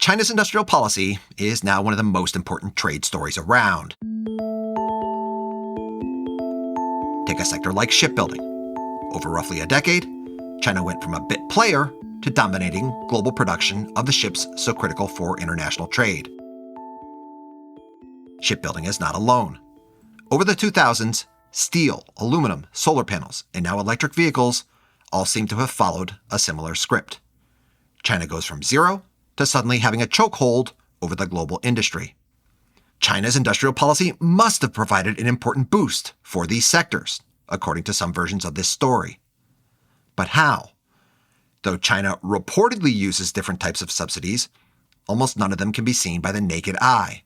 China's industrial policy is now one of the most important trade stories around. Take a sector like shipbuilding. Over roughly a decade, China went from a bit player to dominating global production of the ships so critical for international trade. Shipbuilding is not alone. Over the 2000s, steel, aluminum, solar panels, and now electric vehicles all seem to have followed a similar script. China goes from zero to suddenly having a chokehold over the global industry. China's industrial policy must have provided an important boost for these sectors, according to some versions of this story. But how? Though China reportedly uses different types of subsidies, almost none of them can be seen by the naked eye.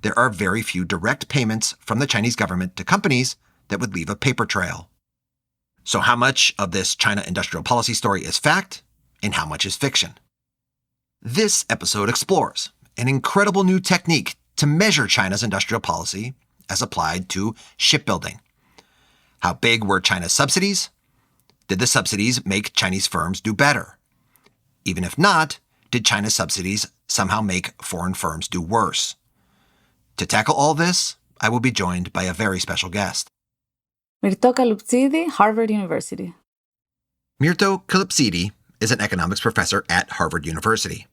There are very few direct payments from the Chinese government to companies that would leave a paper trail. So how much of this China industrial policy story is fact, and how much is fiction? This episode explores an incredible new technique to measure China's industrial policy as applied to shipbuilding. How big were China's subsidies? Did the subsidies make Chinese firms do better? Even if not, did China's subsidies somehow make foreign firms do worse? To tackle all this, I will be joined by a very special guest. Myrto Kaluptsidi, Harvard University. Myrto Kaluptsidi is an economics professor at Harvard University.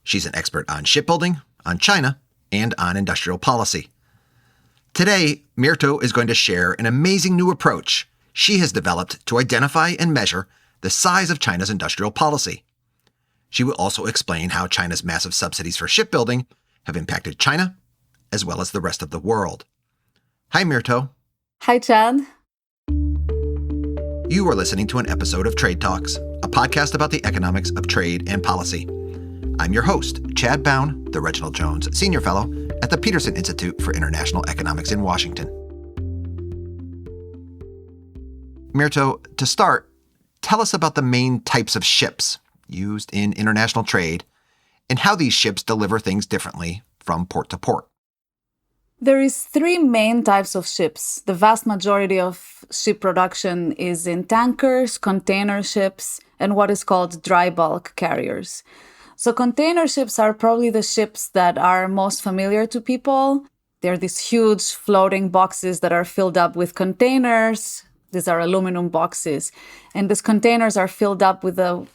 She's an expert on shipbuilding, on China, and on industrial policy. Today, Myrto is going to share an amazing new approach she has developed to identify and measure the size of China's industrial policy. She will also explain how China's massive subsidies for shipbuilding have impacted China, as well as the rest of the world. Hi, Myrto. Hi, Chad. You are listening to an episode of Trade Talks, a podcast about the economics of trade and policy. I'm your host, Chad Bown, the Reginald Jones Senior Fellow at the Peterson Institute for International Economics in Washington. Myrto, to start, tell us about the main types of ships used in international trade and how these ships deliver things differently from port to port. There is three main types of ships. The vast majority of ship production is in tankers, container ships, and what is called dry bulk carriers. So container ships are probably the ships that are most familiar to people. They're these huge floating boxes that are filled up with containers. These are aluminum boxes. And these containers are filled up with a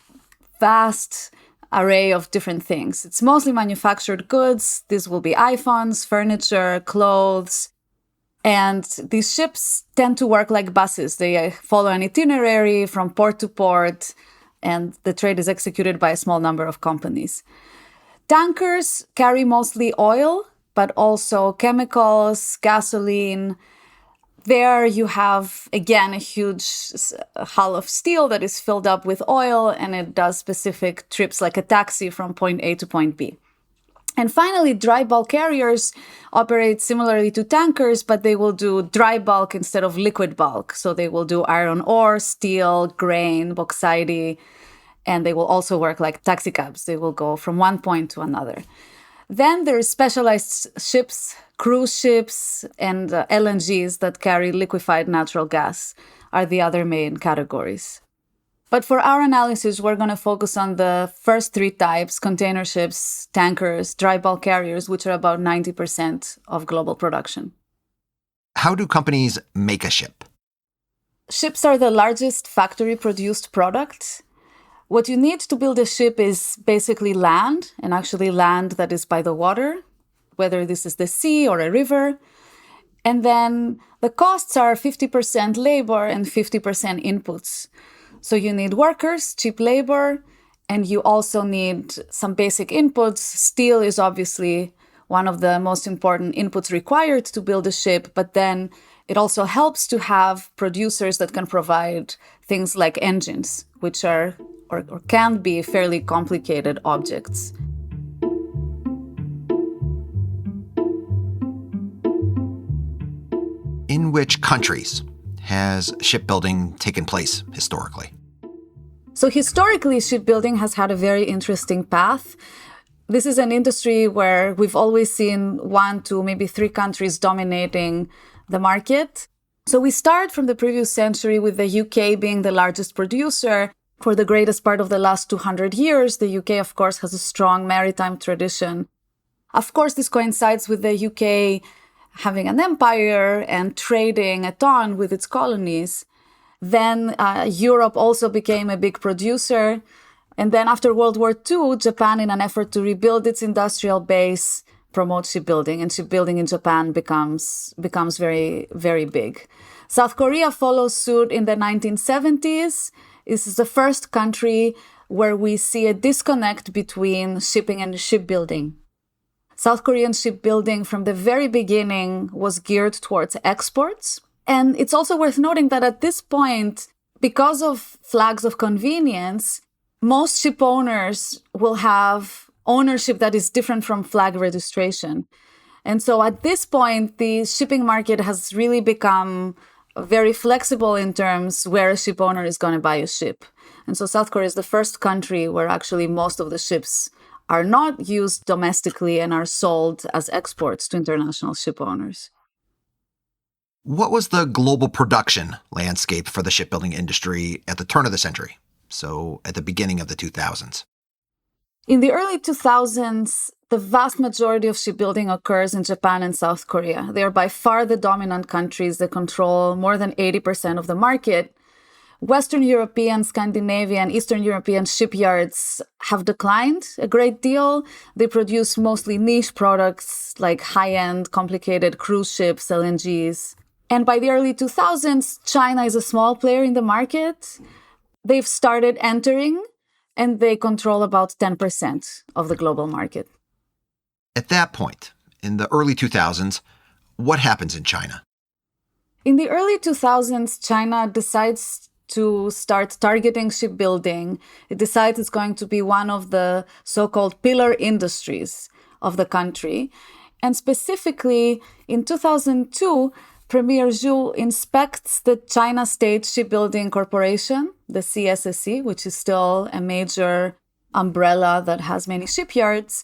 vast array of different things. It's mostly manufactured goods. These will be iPhones, furniture, clothes. And these ships tend to work like buses. They follow an itinerary from port to port, and the trade is executed by a small number of companies. Tankers carry mostly oil, but also chemicals, gasoline. There you have, again, a huge hull of steel that is filled up with oil, and it does specific trips like a taxi from point A to point B. And finally, dry bulk carriers operate similarly to tankers, but they will do dry bulk instead of liquid bulk. So they will do iron ore, steel, grain, bauxite, and they will also work like taxi cabs. They will go from one point to another. Then there's specialized ships, cruise ships, and LNGs that carry liquefied natural gas are the other main categories. But for our analysis, we're going to focus on the first three types: container ships, tankers, dry bulk carriers, which are about 90% of global production. How do companies make a ship? Ships are the largest factory-produced product. What you need to build a ship is basically land, and actually land that is by the water, whether this is the sea or a river. And then the costs are 50% labor and 50% inputs. So you need workers, cheap labor, and you also need some basic inputs. Steel is obviously one of the most important inputs required to build a ship, but then it also helps to have producers that can provide things like engines, which are or can be fairly complicated objects. In which countries has shipbuilding taken place historically? So historically, shipbuilding has had a very interesting path. This is an industry where we've always seen 1, 2, maybe 3 countries dominating the market. So we start from the previous century with the UK being the largest producer. For the greatest part of the last 200 years, the UK, of course, has a strong maritime tradition. Of course, this coincides with the UK having an empire and trading a ton with its colonies. Then Europe also became a big producer. And then after World War II, Japan, in an effort to rebuild its industrial base, promotes shipbuilding, and shipbuilding in Japan becomes very, very big. South Korea follows suit in the 1970s. This is the first country where we see a disconnect between shipping and shipbuilding. South Korean shipbuilding from the very beginning was geared towards exports. And it's also worth noting that at this point, because of flags of convenience, most ship owners will have ownership that is different from flag registration. And so at this point, the shipping market has really become very flexible in terms where a ship owner is going to buy a ship. And so South Korea is the first country where actually most of the ships are not used domestically and are sold as exports to international ship owners. What was the global production landscape for the shipbuilding industry at the turn of the century? So at the beginning of the 2000s. In the early 2000s, the vast majority of shipbuilding occurs in Japan and South Korea. They are by far the dominant countries that control more than 80% of the market. Western European, Scandinavian, Eastern European shipyards have declined a great deal. They produce mostly niche products like high-end, complicated cruise ships, LNGs. And by the early 2000s, China is a small player in the market. They've started entering, and they control about 10% of the global market. At that point, in the early 2000s, what happens in China? In the early 2000s, China decides to start targeting shipbuilding. It decides it's going to be one of the so-called pillar industries of the country. And specifically, in 2002, Premier Zhu inspects the China State Shipbuilding Corporation, the CSSC, which is still a major umbrella that has many shipyards.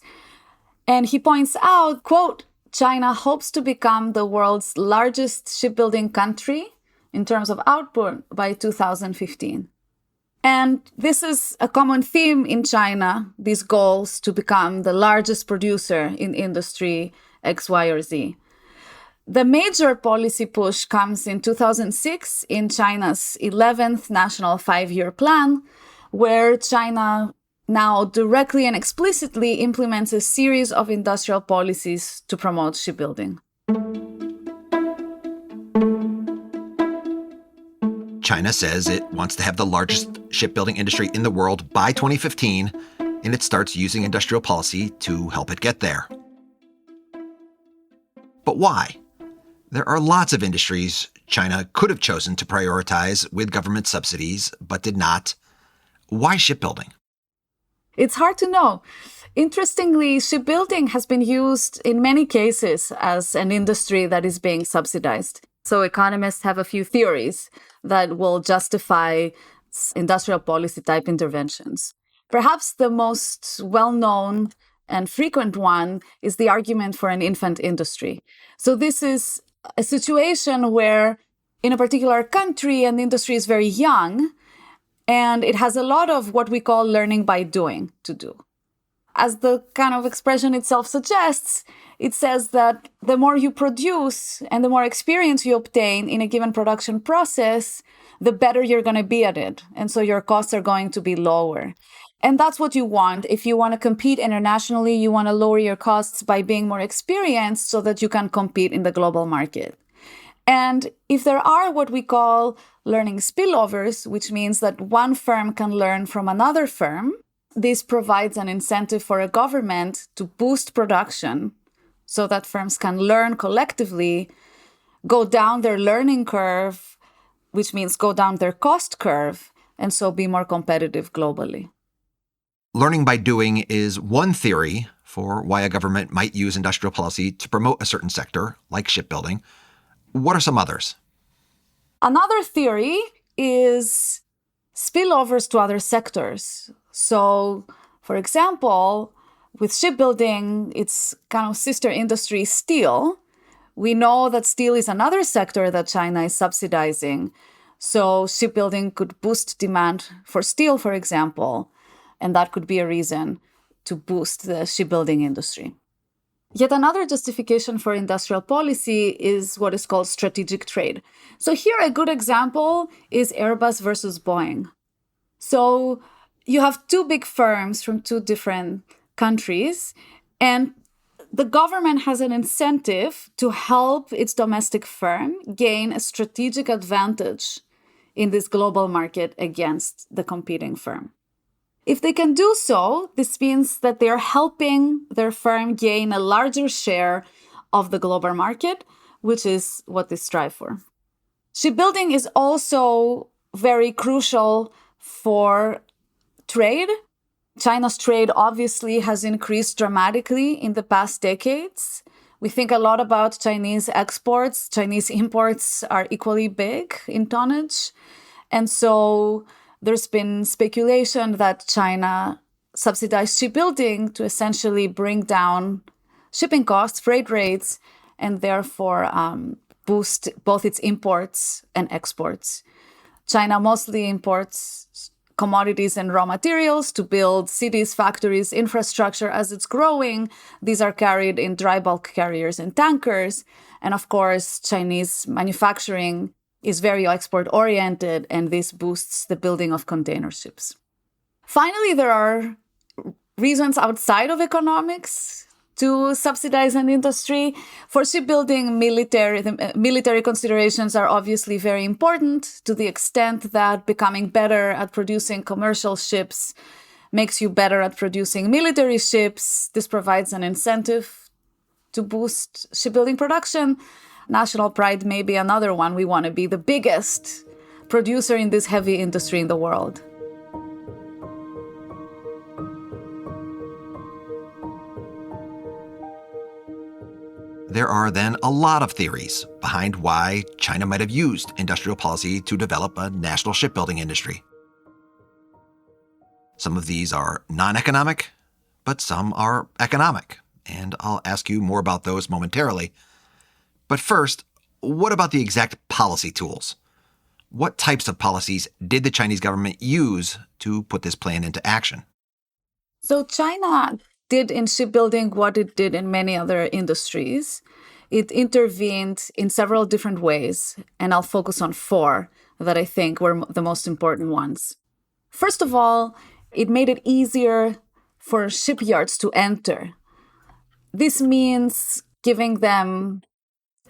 And he points out, quote, China hopes to become the world's largest shipbuilding country in terms of output by 2015. And this is a common theme in China, these goals to become the largest producer in industry X, Y, or Z. The major policy push comes in 2006 in China's 11th National Five-Year Plan, where China now directly and explicitly implements a series of industrial policies to promote shipbuilding. China says it wants to have the largest shipbuilding industry in the world by 2015, and it starts using industrial policy to help it get there. But why? There are lots of industries China could have chosen to prioritize with government subsidies, but did not. Why shipbuilding? It's hard to know. Interestingly, shipbuilding has been used in many cases as an industry that is being subsidized. So economists have a few theories that will justify industrial policy type interventions. Perhaps the most well-known and frequent one is the argument for an infant industry. So this is a situation where in a particular country, an industry is very young, and it has a lot of what we call learning by doing to do. As the kind of expression itself suggests, it says that the more you produce and the more experience you obtain in a given production process, the better you're going to be at it. And so your costs are going to be lower. And that's what you want. If you want to compete internationally, you want to lower your costs by being more experienced so that you can compete in the global market. And if there are what we call learning spillovers, which means that one firm can learn from another firm, this provides an incentive for a government to boost production so that firms can learn collectively, go down their learning curve, which means go down their cost curve, and so be more competitive globally. Learning by doing is one theory for why a government might use industrial policy to promote a certain sector, like shipbuilding. What are some others? Another theory is spillovers to other sectors. So, for example, with shipbuilding, its kind of sister industry, steel. We know that steel is another sector that China is subsidizing. So shipbuilding could boost demand for steel, for example, and that could be a reason to boost the shipbuilding industry. Yet another justification for industrial policy is what is called strategic trade. So here a good example is Airbus versus Boeing. So you have two big firms from two different countries, and the government has an incentive to help its domestic firm gain a strategic advantage in this global market against the competing firm. If they can do so, this means that they are helping their firm gain a larger share of the global market, which is what they strive for. Shipbuilding is also very crucial for trade. China's trade obviously has increased dramatically in the past decades. We think a lot about Chinese exports. Chinese imports are equally big in tonnage. And so there's been speculation that China subsidized shipbuilding to essentially bring down shipping costs, freight rates, and therefore boost both its imports and exports. China mostly imports commodities and raw materials to build cities, factories, infrastructure. As it's growing, these are carried in dry bulk carriers and tankers. And of course, Chinese manufacturing is very export-oriented, and this boosts the building of container ships. Finally, there are reasons outside of economics to subsidize an industry. For shipbuilding, military considerations are obviously very important to the extent that becoming better at producing commercial ships makes you better at producing military ships. This provides an incentive to boost shipbuilding production. National pride may be another one. We want to be the biggest producer in this heavy industry in the world. There are then a lot of theories behind why China might have used industrial policy to develop a national shipbuilding industry. Some of these are non-economic, but some are economic, and I'll ask you more about those momentarily. But first, what about the exact policy tools? What types of policies did the Chinese government use to put this plan into action? So China did in shipbuilding what it did in many other industries. It intervened in several different ways, and I'll focus on four that I think were the most important ones. First of all, it made it easier for shipyards to enter. This means giving them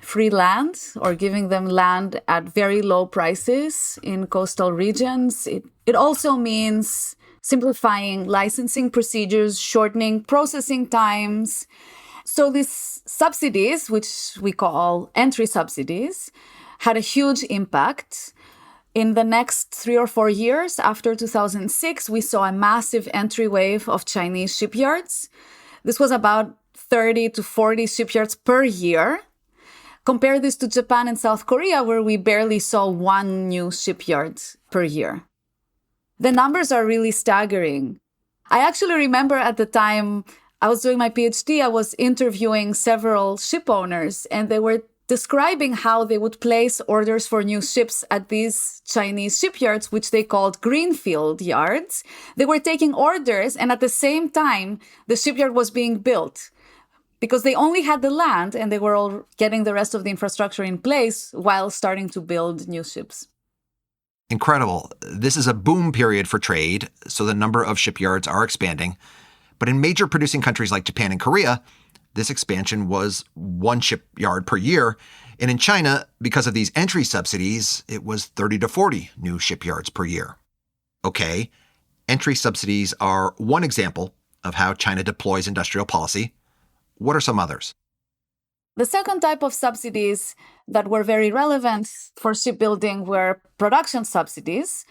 free land or giving them land at very low prices in coastal regions. It also means simplifying licensing procedures, shortening processing times. So these subsidies, which we call entry subsidies, had a huge impact. In the next 3 or 4 years after 2006, we saw a massive entry wave of Chinese shipyards. This was about 30 to 40 shipyards per year. Compare this to Japan and South Korea, where we barely saw one new shipyard per year. The numbers are really staggering. I actually remember at the time I was doing my PhD, I was interviewing several ship owners, and they were describing how they would place orders for new ships at these Chinese shipyards, which they called greenfield yards. They were taking orders, and at the same time, the shipyard was being built, because they only had the land and they were all getting the rest of the infrastructure in place while starting to build new ships. Incredible. This is a boom period for trade, so the number of shipyards are expanding. But in major producing countries like Japan and Korea, this expansion was one shipyard per year. And in China, because of these entry subsidies, it was 30 to 40 new shipyards per year. Okay, entry subsidies are one example of how China deploys industrial policy. What are some others? The second type of subsidies that were very relevant for shipbuilding were production subsidies.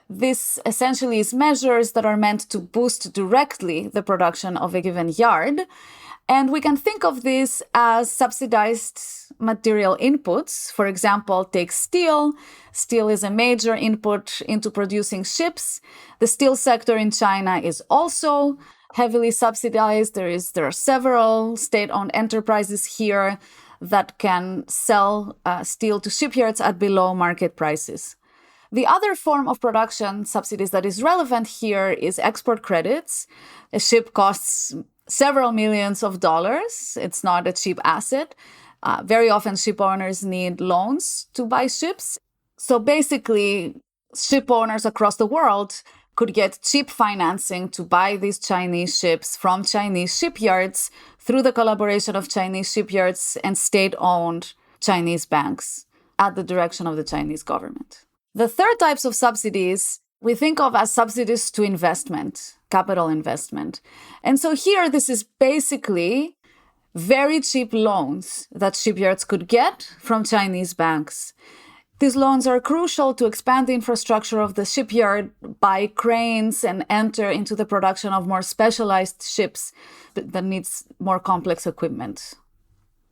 This essentially is measures that are meant to boost directly the production of a given yard. And we can think of this as subsidized material inputs. For example, take steel. Steel is a major input into producing ships. The steel sector in China is also heavily subsidized. There are several state-owned enterprises here that can sell steel to shipyards at below market prices. The other form of production subsidies that is relevant here is export credits. A ship costs several millions of dollars. It's not a cheap asset. Very often, ship owners need loans to buy ships. So basically, ship owners across the world could get cheap financing to buy these Chinese ships from Chinese shipyards through the collaboration of Chinese shipyards and state-owned Chinese banks at the direction of the Chinese government. The third types of subsidies we think of as subsidies to investment, capital investment. And so here, this is basically very cheap loans that shipyards could get from Chinese banks. These loans are crucial to expand the infrastructure of the shipyard, buy cranes, and enter into the production of more specialized ships that needs more complex equipment.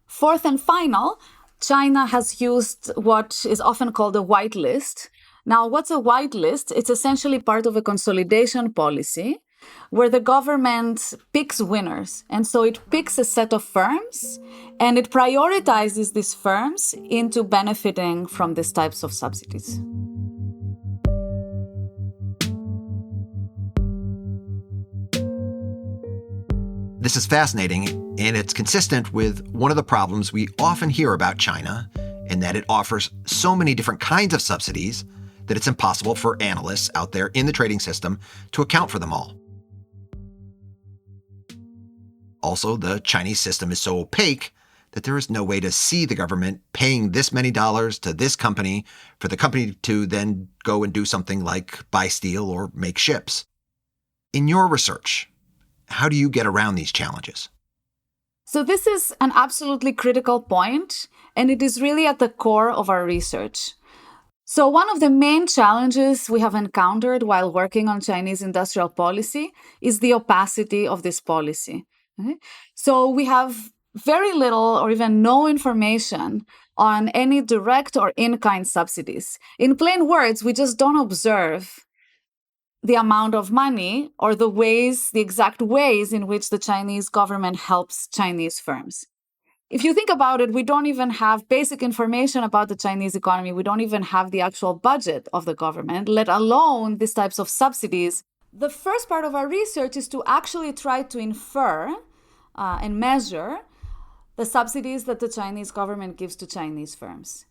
Fourth and final, China has used what is often called a white list. Now, what's a white list? It's essentially part of a consolidation policy where the government picks winners. And so it picks a set of firms and it prioritizes these firms into benefiting from these types of subsidies. This is fascinating, and it's consistent with one of the problems we often hear about China, in that it offers so many different kinds of subsidies that it's impossible for analysts out there in the trading system to account for them all. Also, the Chinese system is so opaque that there is no way to see the government paying this many dollars to this company for the company to then go and do something like buy steel or make ships. In your research, how do you get around these challenges? So this is an absolutely critical point, and it is really at the core of our research. So one of the main challenges we have encountered while working on Chinese industrial policy is the opacity of this policy. Okay? So we have very little or even no information on any direct or in-kind subsidies. In plain words, we just don't observe the amount of money or the exact ways in which the Chinese government helps Chinese firms. If you think about it, we don't even have basic information about the Chinese economy. We don't even have the actual budget of the government, let alone these types of subsidies. The first part of our research is to actually try to infer and measure the subsidies that the Chinese government gives to Chinese firms.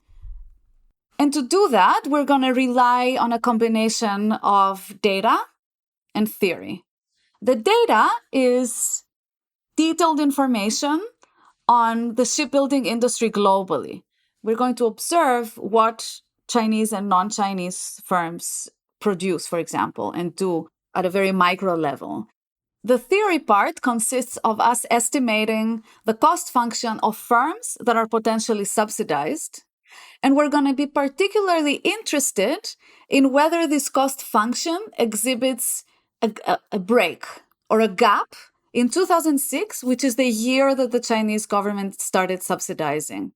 And to do that, we're going to rely on a combination of data and theory. The data is detailed information on the shipbuilding industry globally. We're going to observe what Chinese and non-Chinese firms produce, for example, and do at a very micro level. The theory part consists of us estimating the cost function of firms that are potentially subsidized. And we're going to be particularly interested in whether this cost function exhibits a break or a gap in 2006, which is the year that the Chinese government started subsidizing.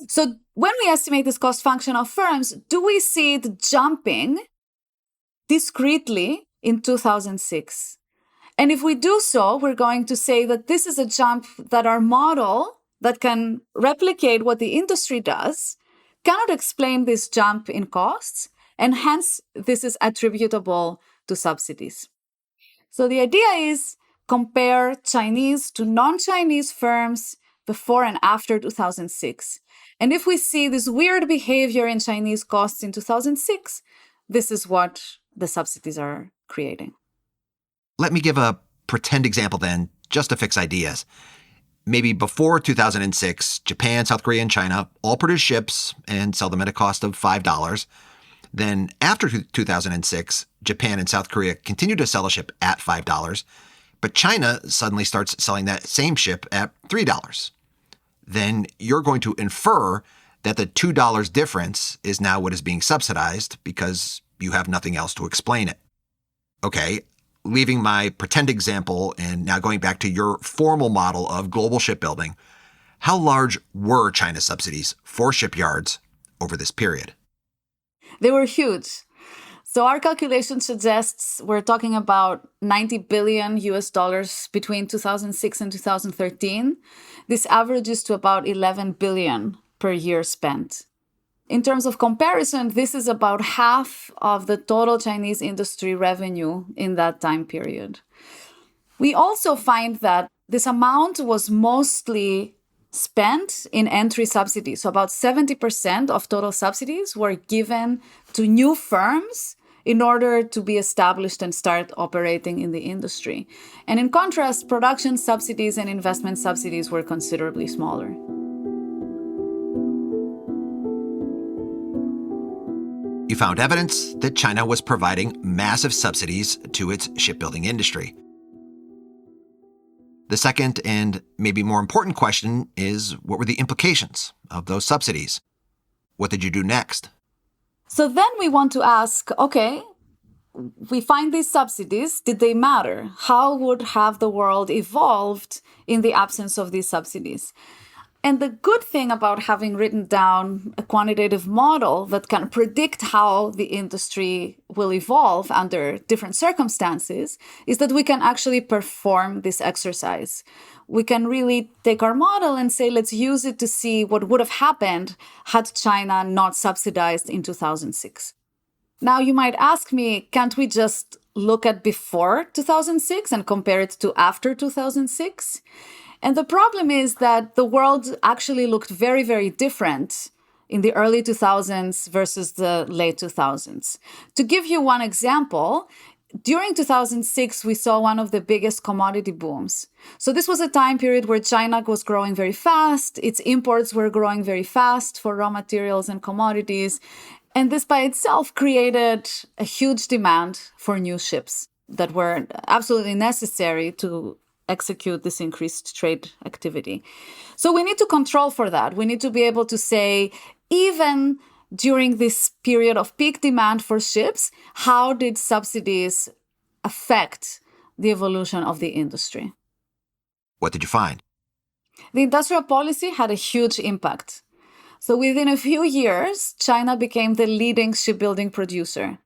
So when we estimate this cost function of firms, do we see it jumping discretely in 2006? And if we do so, we're going to say that this is a jump that our model that can replicate what the industry does cannot explain this jump in costs, and hence this is attributable to subsidies. So the idea is compare Chinese to non-Chinese firms before and after 2006. And if we see this weird behavior in Chinese costs in 2006, this is what the subsidies are creating. Let me give a pretend example then, just to fix ideas. Maybe before 2006, Japan, South Korea, and China all produce ships and sell them at a cost of $5. Then after 2006, Japan and South Korea continue to sell a ship at $5, but China suddenly starts selling that same ship at $3. Then you're going to infer that the $2 difference is now what is being subsidized because you have nothing else to explain it. Okay, leaving my pretend example and now going back to your formal model of global shipbuilding, how large were China's subsidies for shipyards over this period? They were huge. So our calculation suggests we're talking about $90 billion between 2006 and 2013. This averages to about $11 billion per year spent. In terms of comparison, this is about half of the total Chinese industry revenue in that time period. We also find that this amount was mostly spent in entry subsidies. So about 70% of total subsidies were given to new firms in order to be established and start operating in the industry. And in contrast, production subsidies and investment subsidies were considerably smaller. You found evidence that China was providing massive subsidies to its shipbuilding industry. The second and maybe more important question is, what were the implications of those subsidies? What did you do next? So then we want to ask, okay, we find these subsidies, did they matter? How would have the world evolved in the absence of these subsidies? And the good thing about having written down a quantitative model that can predict how the industry will evolve under different circumstances is that we can actually perform this exercise. We can really take our model and say, let's use it to see what would have happened had China not subsidized in 2006. Now, you might ask me, can't we just look at before 2006 and compare it to after 2006? And the problem is that the world actually looked very, very different in the early 2000s versus the late 2000s. To give you one example, during 2006, we saw one of the biggest commodity booms. So this was a time period where China was growing very fast. Its imports were growing very fast for raw materials and commodities. And this by itself created a huge demand for new ships that were absolutely necessary to execute this increased trade activity. So we need to control for that. We need to be able to say, even during this period of peak demand for ships, how did subsidies affect the evolution of the industry? What did you find? The industrial policy had a huge impact. So within a few years, China became the leading shipbuilding producer.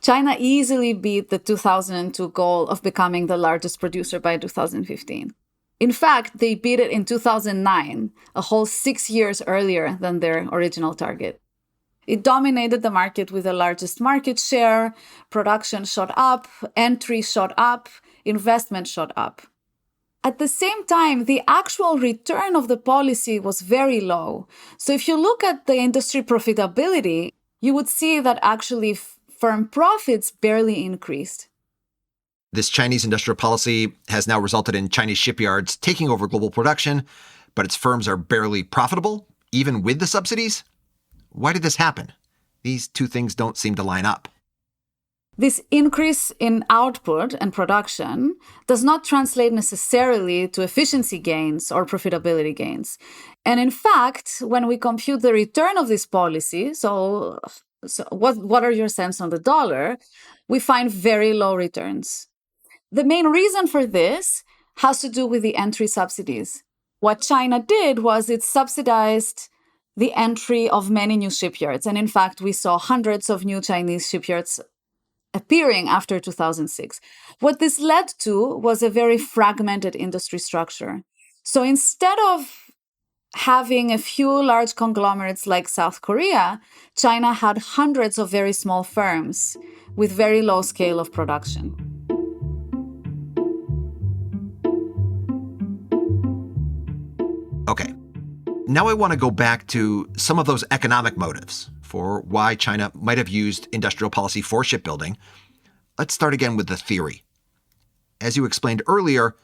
China easily beat the 2002 goal of becoming the largest producer by 2015. In fact, they beat it in 2009, a whole 6 years earlier than their original target. It dominated the market with the largest market share, production shot up, entry shot up, investment shot up. At the same time, the actual return of the policy was very low. So if you look at the industry profitability, you would see that actually firm profits barely increased. This Chinese industrial policy has now resulted in Chinese shipyards taking over global production, but its firms are barely profitable, even with the subsidies? Why did this happen? These two things don't seem to line up. This increase in output and production does not translate necessarily to efficiency gains or profitability gains. And in fact, when we compute the return of this policy, so what are your cents on the dollar, we find very low returns. The main reason for this has to do with the entry subsidies. What China did was it subsidized the entry of many new shipyards. And in fact, we saw hundreds of new Chinese shipyards appearing after 2006. What this led to was a very fragmented industry structure. So instead of having a few large conglomerates like South Korea, China had hundreds of very small firms with very low scale of production. Okay, now I want to go back to some of those economic motives for why China might have used industrial policy for shipbuilding. Let's start again with the theory. As you explained earlier,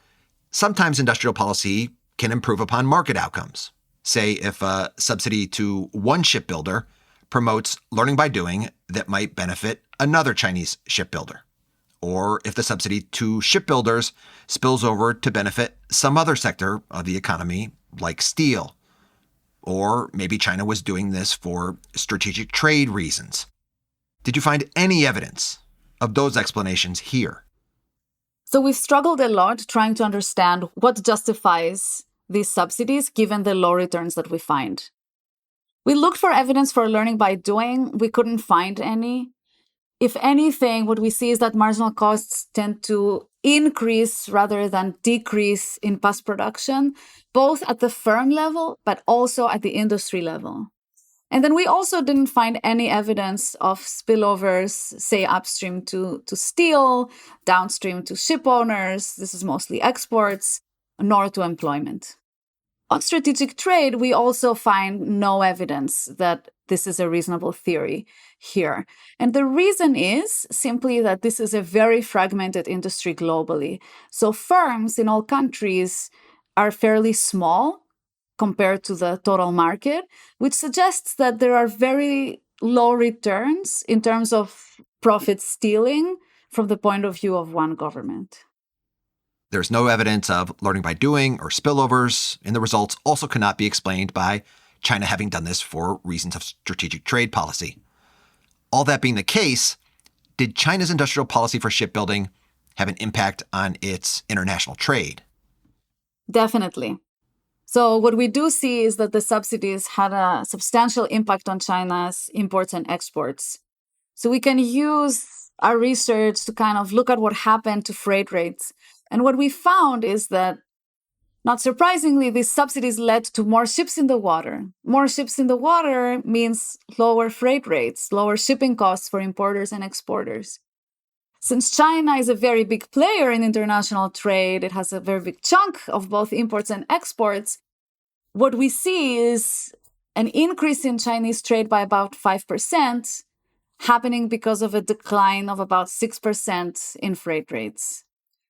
sometimes industrial policy can improve upon market outcomes. Say if a subsidy to one shipbuilder promotes learning by doing that might benefit another Chinese shipbuilder. Or if the subsidy to shipbuilders spills over to benefit some other sector of the economy, like steel. Or maybe China was doing this for strategic trade reasons. Did you find any evidence of those explanations here? So we've struggled a lot trying to understand what justifies these subsidies given the low returns that we find. We looked for evidence for learning by doing. We couldn't find any. If anything, what we see is that marginal costs tend to increase rather than decrease in past production, both at the firm level, but also at the industry level. And then we also didn't find any evidence of spillovers, say upstream to steel, downstream to ship owners, this is mostly exports, nor to employment. On strategic trade, we also find no evidence that this is a reasonable theory here. And the reason is simply that this is a very fragmented industry globally. So firms in all countries are fairly small compared to the total market, which suggests that there are very low returns in terms of profit stealing from the point of view of one government. There's no evidence of learning by doing or spillovers, and the results also cannot be explained by China having done this for reasons of strategic trade policy. All that being the case, did China's industrial policy for shipbuilding have an impact on its international trade? Definitely. So what we do see is that the subsidies had a substantial impact on China's imports and exports. So we can use our research to kind of look at what happened to freight rates. And what we found is that, not surprisingly, these subsidies led to more ships in the water. More ships in the water means lower freight rates, lower shipping costs for importers and exporters. Since China is a very big player in international trade, it has a very big chunk of both imports and exports. What we see is an increase in Chinese trade by about 5%, happening because of a decline of about 6% in freight rates.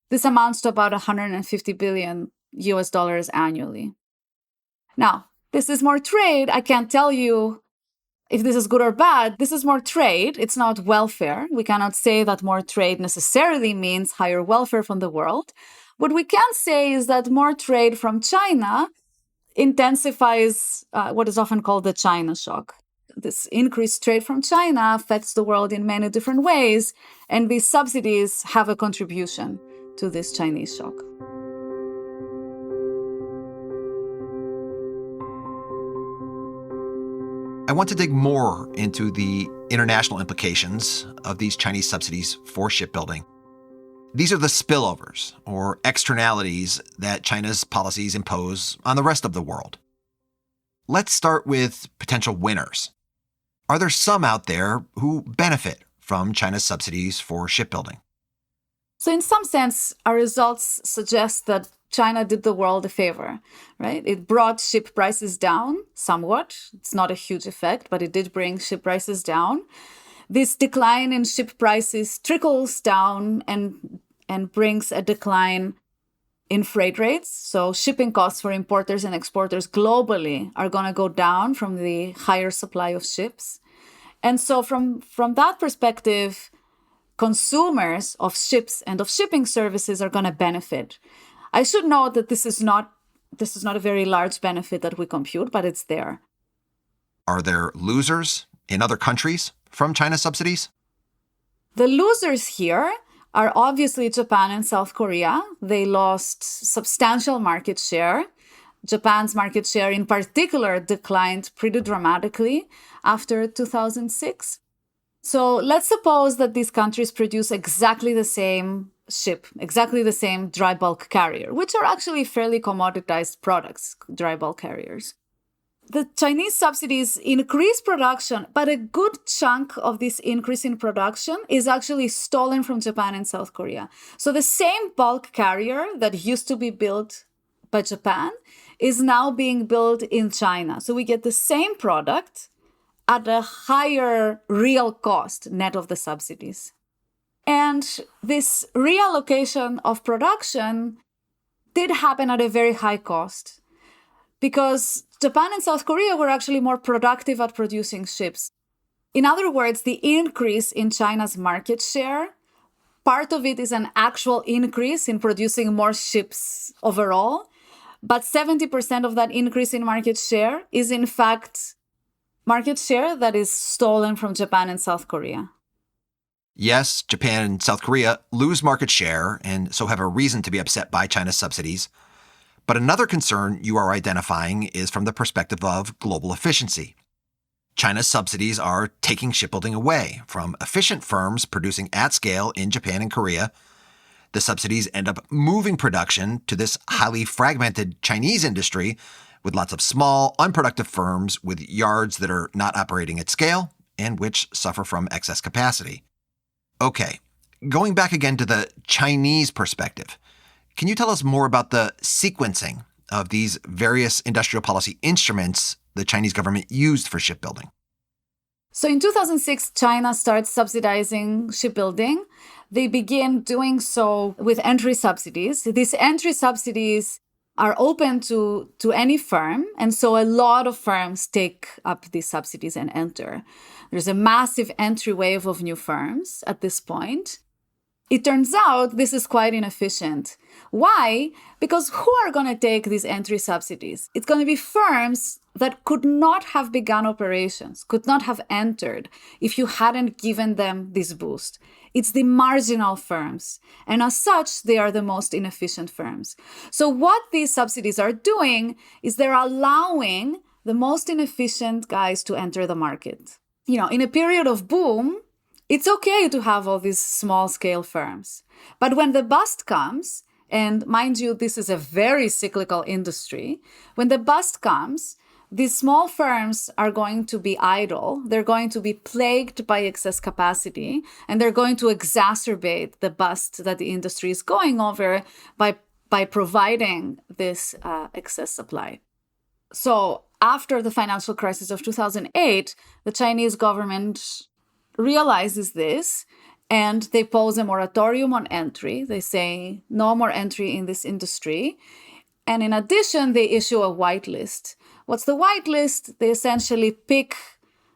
This amounts to about $150 billion annually. Now, this is more trade. I can't tell you if this is good or bad. This is more trade. It's not welfare. We cannot say that more trade necessarily means higher welfare from the world. What we can say is that more trade from China intensifies what is often called the China shock. This increased trade from China affects the world in many different ways, and these subsidies have a contribution to this Chinese shock. I want to dig more into the international implications of these Chinese subsidies for shipbuilding. These are the spillovers, or externalities, that China's policies impose on the rest of the world. Let's start with potential winners. Are there some out there who benefit from China's subsidies for shipbuilding? So in some sense, our results suggest that China did the world a favor, right? It brought ship prices down somewhat. It's not a huge effect, but it did bring ship prices down. This decline in ship prices trickles down and brings a decline in freight rates. So shipping costs for importers and exporters globally are going to go down from the higher supply of ships. And so from that perspective, consumers of ships and of shipping services are going to benefit. I should note that this is not a very large benefit that we compute, but it's there. Are there losers in other countries from China's subsidies? The losers here are obviously Japan and South Korea. They lost substantial market share. Japan's market share in particular declined pretty dramatically after 2006. So let's suppose that these countries produce exactly the same ship, exactly the same dry bulk carrier, which are actually fairly commoditized products, dry bulk carriers. The Chinese subsidies increase production, but a good chunk of this increase in production is actually stolen from Japan and South Korea. So the same bulk carrier that used to be built by Japan is now being built in China. So we get the same product at a higher real cost net of the subsidies. And this reallocation of production did happen at a very high cost because Japan and South Korea were actually more productive at producing ships. In other words, the increase in China's market share, part of it is an actual increase in producing more ships overall, but 70% of that increase in market share is in fact market share that is stolen from Japan and South Korea. Yes, Japan and South Korea lose market share and so have a reason to be upset by China's subsidies. But another concern you are identifying is from the perspective of global efficiency. China's subsidies are taking shipbuilding away from efficient firms producing at scale in Japan and Korea. The subsidies end up moving production to this highly fragmented Chinese industry, with lots of small, unproductive firms with yards that are not operating at scale and which suffer from excess capacity. Okay, going back again to the Chinese perspective, can you tell us more about the sequencing of these various industrial policy instruments the Chinese government used for shipbuilding? So in 2006, China starts subsidizing shipbuilding. They begin doing so with entry subsidies. These entry subsidies are open to any firm. And so a lot of firms take up these subsidies and enter. There's a massive entry wave of new firms at this point. It turns out this is quite inefficient. Why? Because who are going to take these entry subsidies? It's going to be firms that could not have begun operations, could not have entered if you hadn't given them this boost. It's the marginal firms. And as such, they are the most inefficient firms. So what these subsidies are doing is they're allowing the most inefficient guys to enter the market. In a period of boom, it's okay to have all these small-scale firms. But when the bust comes, and mind you, this is a very cyclical industry, when the bust comes, these small firms are going to be idle. They're going to be plagued by excess capacity, and they're going to exacerbate the bust that the industry is going over by providing this excess supply. So after the financial crisis of 2008, the Chinese government realizes this, and they pose a moratorium on entry. They say no more entry in this industry. And in addition, they issue a whitelist. What's the whitelist? They essentially pick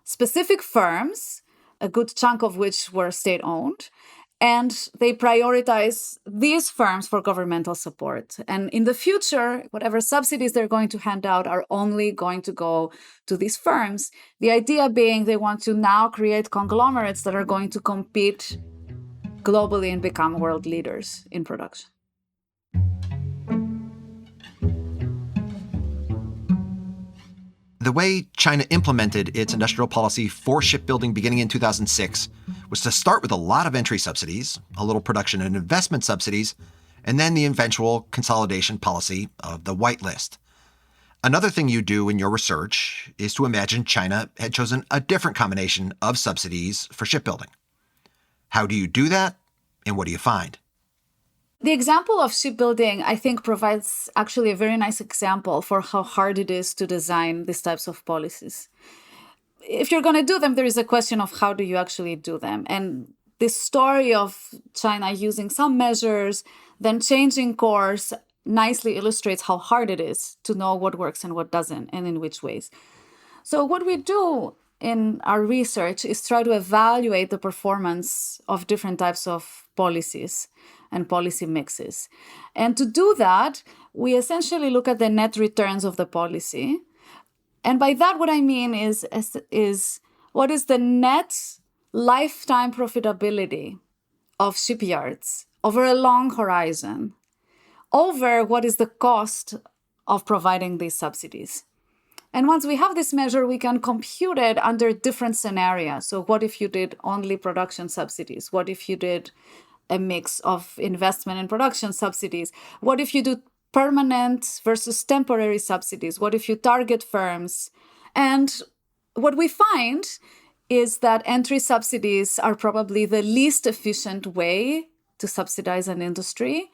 specific firms, a good chunk of which were state-owned, and they prioritize these firms for governmental support. And in the future, whatever subsidies they're going to hand out are only going to go to these firms. The idea being they want to now create conglomerates that are going to compete globally and become world leaders in production. The way China implemented its industrial policy for shipbuilding beginning in 2006 was to start with a lot of entry subsidies, a little production and investment subsidies, and then the eventual consolidation policy of the whitelist. Another thing you do in your research is to imagine China had chosen a different combination of subsidies for shipbuilding. How do you do that, and what do you find? The example of shipbuilding, I think, provides actually a very nice example for how hard it is to design these types of policies. If you're going to do them, there is a question of how do you actually do them. And this story of China using some measures, then changing course, nicely illustrates how hard it is to know what works and what doesn't, and in which ways. So what we do in our research is try to evaluate the performance of different types of policies and policy mixes. And to do that, we essentially look at the net returns of the policy. And by that, what I mean is what is the net lifetime profitability of shipyards over a long horizon, over what is the cost of providing these subsidies. And once we have this measure, we can compute it under different scenarios. So what if you did only production subsidies? What if you did a mix of investment and production subsidies? What if you do permanent versus temporary subsidies? What if you target firms? And what we find is that entry subsidies are probably the least efficient way to subsidize an industry.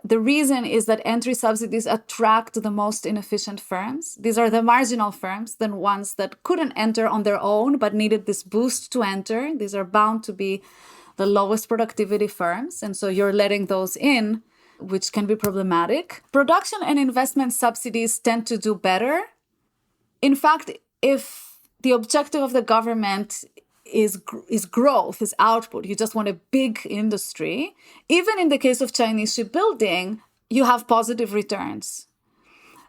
The reason is that entry subsidies attract the most inefficient firms. These are the marginal firms, the ones that couldn't enter on their own but needed this boost to enter. These are bound to be the lowest productivity firms. And so you're letting those in, which can be problematic. Production and investment subsidies tend to do better. In fact, if the objective of the government is growth, is output, you just want a big industry, even in the case of Chinese shipbuilding, you have positive returns.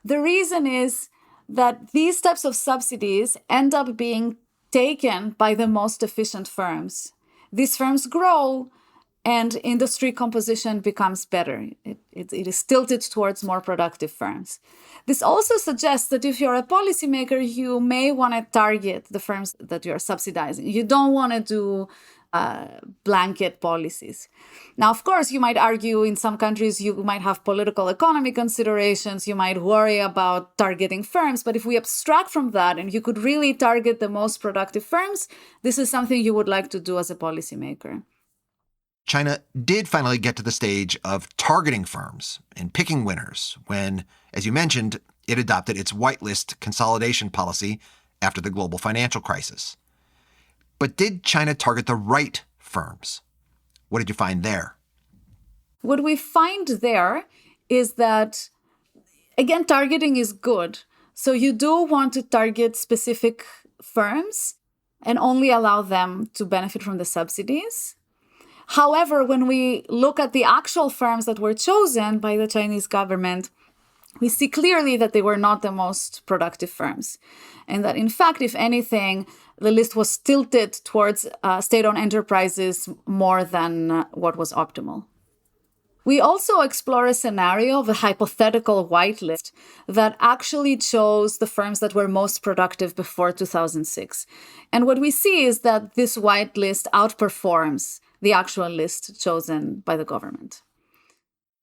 The reason is that these types of subsidies end up being taken by the most efficient firms. These firms grow and industry composition becomes better. It is tilted towards more productive firms. This also suggests that if you're a policymaker, you may want to target the firms that you're subsidizing. You don't want to do blanket policies. Now, of course, you might argue in some countries you might have political economy considerations, you might worry about targeting firms, but if we abstract from that and you could really target the most productive firms, this is something you would like to do as a policymaker. China did finally get to the stage of targeting firms and picking winners when, as you mentioned, it adopted its whitelist consolidation policy after the global financial crisis. But did China target the right firms? What did you find there? What we find there is that, again, targeting is good. So you do want to target specific firms and only allow them to benefit from the subsidies. However, when we look at the actual firms that were chosen by the Chinese government, we see clearly that they were not the most productive firms. And that, in fact, if anything, the list was tilted towards state-owned enterprises more than what was optimal. We also explore a scenario of a hypothetical whitelist that actually chose the firms that were most productive before 2006. And what we see is that this whitelist outperforms the actual list chosen by the government.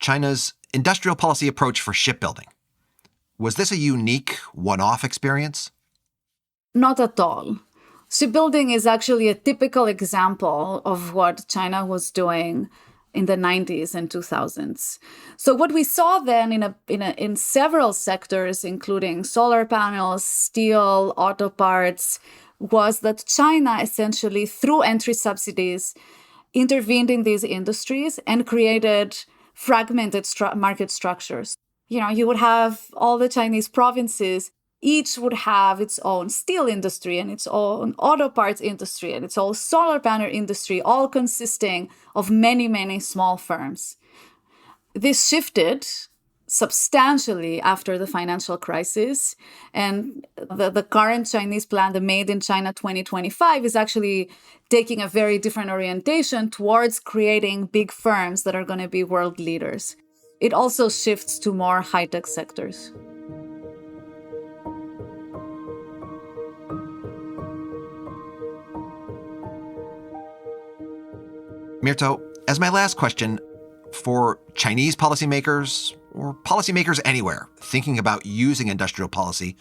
China's industrial policy approach for shipbuilding. Was this a unique one-off experience? Not at all. Shipbuilding is actually a typical example of what China was doing in the 90s and 2000s. So what we saw then in several sectors, including solar panels, steel, auto parts, was that China essentially, through entry subsidies, intervened in these industries and created fragmented market structures. You would have all the Chinese provinces, each would have its own steel industry and its own auto parts industry and its own solar panel industry, all consisting of many, many small firms. This shifted substantially after the financial crisis. And the current Chinese plan, the Made in China 2025, is actually taking a very different orientation towards creating big firms that are going to be world leaders. It also shifts to more high-tech sectors. Mirto, as my last question, for Chinese policymakers or policymakers anywhere thinking about using industrial policy,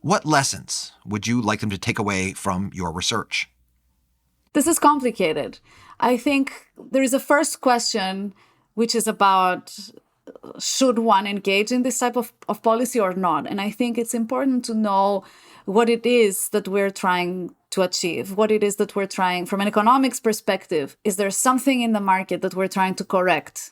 what lessons would you like them to take away from your research? This is complicated. I think there is a first question, which is about should one engage in this type of policy or not? And I think it's important to know what it is that we're trying to achieve, what it is that we're trying from an economics perspective. Is there something in the market that we're trying to correct?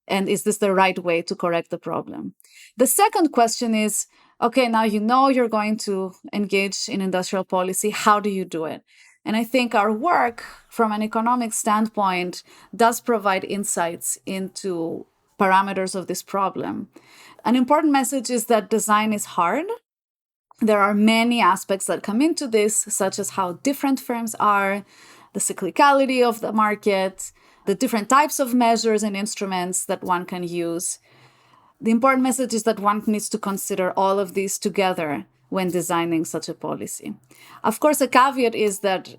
And is this the right way to correct the problem? The second question is, okay, now you're going to engage in industrial policy. How do you do it? And I think our work from an economic standpoint does provide insights into parameters of this problem. An important message is that design is hard. There are many aspects that come into this, such as how different firms are, the cyclicality of the market, the different types of measures and instruments that one can use. The important message is that one needs to consider all of these together when designing such a policy. Of course, a caveat is that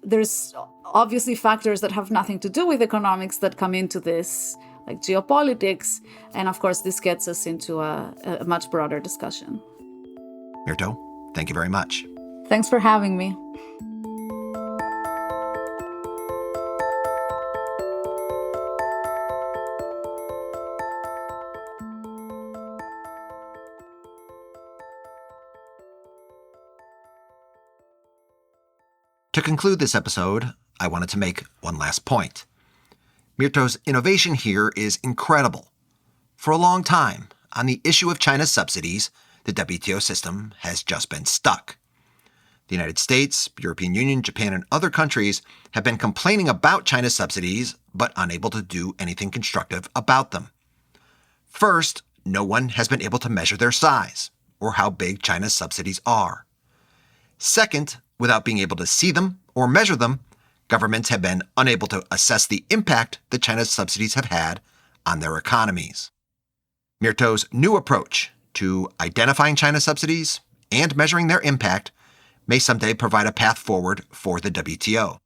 there's obviously factors that have nothing to do with economics that come into this, like geopolitics. And of course, this gets us into a much broader discussion. Mirto, thank you very much. Thanks for having me. To conclude this episode, I wanted to make one last point. Mirto's innovation here is incredible. For a long time, on the issue of China's subsidies, the WTO system has just been stuck. The United States, European Union, Japan, and other countries have been complaining about China's subsidies, but unable to do anything constructive about them. First, no one has been able to measure their size, or how big China's subsidies are. Second, without being able to see them or measure them, governments have been unable to assess the impact that China's subsidies have had on their economies. Mirto's new approach to identifying China's subsidies and measuring their impact may someday provide a path forward for the WTO.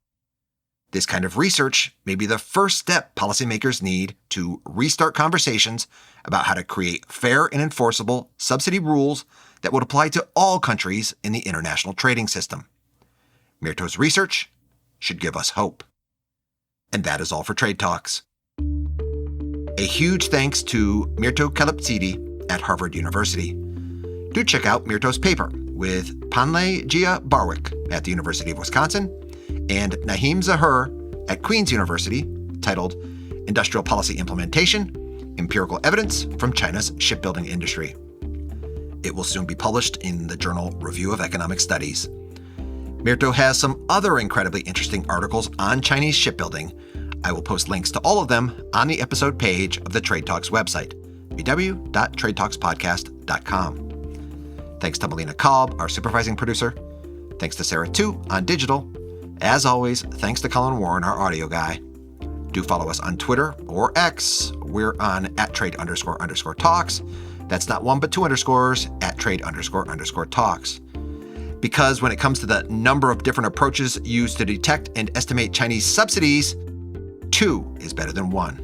This kind of research may be the first step policymakers need to restart conversations about how to create fair and enforceable subsidy rules that would apply to all countries in the international trading system. Mirto's research should give us hope. And that is all for Trade Talks. A huge thanks to Mirto Kalipsidi at Harvard University. Do check out Mirto's paper with Panle Gia Barwick at the University of Wisconsin and Naheem Zahur at Queen's University, titled Industrial Policy Implementation, Empirical Evidence from China's Shipbuilding Industry. It will soon be published in the journal Review of Economic Studies. Mirto has some other incredibly interesting articles on Chinese shipbuilding. I will post links to all of them on the episode page of the Trade Talks website, www.tradetalkspodcast.com. Thanks to Melina Kalb, our supervising producer. Thanks to Sarah Tu on digital. As always, thanks to Colin Warren, our audio guy. Do follow us on Twitter or X. We're on @trade__talks. That's not one, but two underscores, @trade__talks. Because when it comes to the number of different approaches used to detect and estimate Chinese subsidies, 2 is better than 1.